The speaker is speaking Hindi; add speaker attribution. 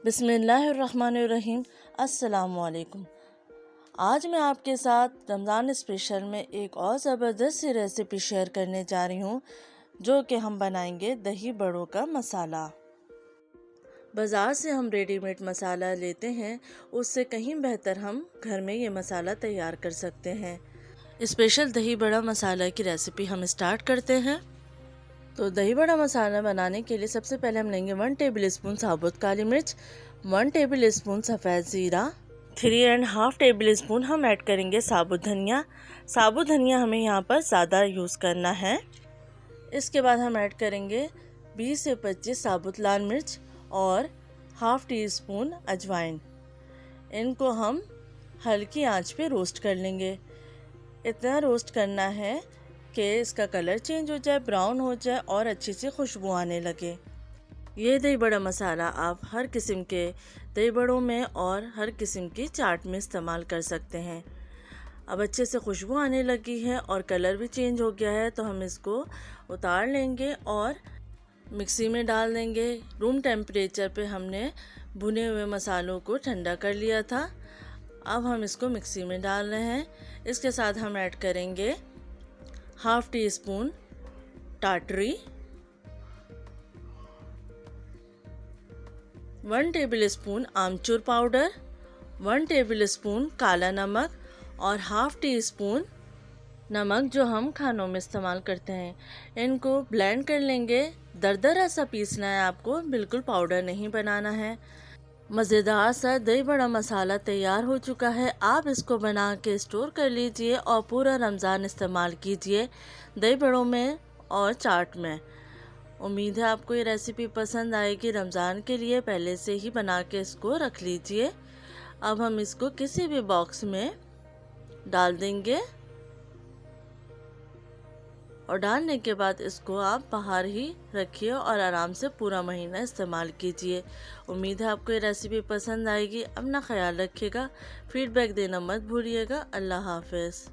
Speaker 1: बिस्मिल्लाहिर्रहमानिर्रहीम। अस्सलामुअलैकुम। आज मैं आपके साथ रमज़ान स्पेशल में एक और ज़बरदस्त सी रेसिपी शेयर करने जा रही हूँ, जो कि हम बनाएंगे दही बड़ों का मसाला। बाज़ार से हम रेडीमेड मसाला लेते हैं, उससे कहीं बेहतर हम घर में ये मसाला तैयार कर सकते हैं। स्पेशल दही बड़ा मसाला की रेसिपी हम स्टार्ट करते हैं। तो दही बड़ा मसाला बनाने के लिए सबसे पहले हम लेंगे 1 टेबल स्पून साबुत काली मिर्च, 1 टेबल स्पून सफ़ेद ज़ीरा, 3.5 टेबल स्पून हम ऐड करेंगे साबुत धनिया। साबुत धनिया हमें यहाँ पर ज़्यादा यूज़ करना है। इसके बाद हम ऐड करेंगे 20 से 25 साबुत लाल मिर्च और हाफ़ टी स्पून अजवाइन। इनको हम हल्की आंच पे रोस्ट कर लेंगे। इतना रोस्ट करना है कि इसका कलर चेंज हो जाए, ब्राउन हो जाए और अच्छी सी खुशबू आने लगे। ये दही बड़ा मसाला आप हर किस्म के दही बड़ों में और हर किस्म की चाट में इस्तेमाल कर सकते हैं। अब अच्छे से खुशबू आने लगी है और कलर भी चेंज हो गया है, तो हम इसको उतार लेंगे और मिक्सी में डाल देंगे। रूम टेम्परेचर पे हमने भुने हुए मसालों को ठंडा कर लिया था। अब हम इसको मिक्सी में डाल रहे हैं। इसके साथ हम ऐड करेंगे हाफ़ टी स्पून टाटरी, 1 टेबल स्पून आमचूर पाउडर, 1 टेबल स्पून काला नमक और हाफ़ टी स्पून नमक जो हम खानों में इस्तेमाल करते हैं। इनको ब्लेंड कर लेंगे। दरदरा सा पीसना है आपको, बिल्कुल पाउडर नहीं बनाना है। मज़ेदार सा दही बड़ा मसाला तैयार हो चुका है। आप इसको बना के स्टोर कर लीजिए और पूरा रमज़ान इस्तेमाल कीजिए दही बड़ों में और चाट में। उम्मीद है आपको ये रेसिपी पसंद आएगी। रमज़ान के लिए पहले से ही बना के इसको रख लीजिए। अब हम इसको किसी भी बॉक्स में डाल देंगे और डालने के बाद इसको आप बाहर ही रखिए और आराम से पूरा महीना इस्तेमाल कीजिए। उम्मीद है आपको ये रेसिपी पसंद आएगी। अपना ख्याल रखिएगा, फीडबैक देना मत भूलिएगा। अल्लाह हाफ़िज़।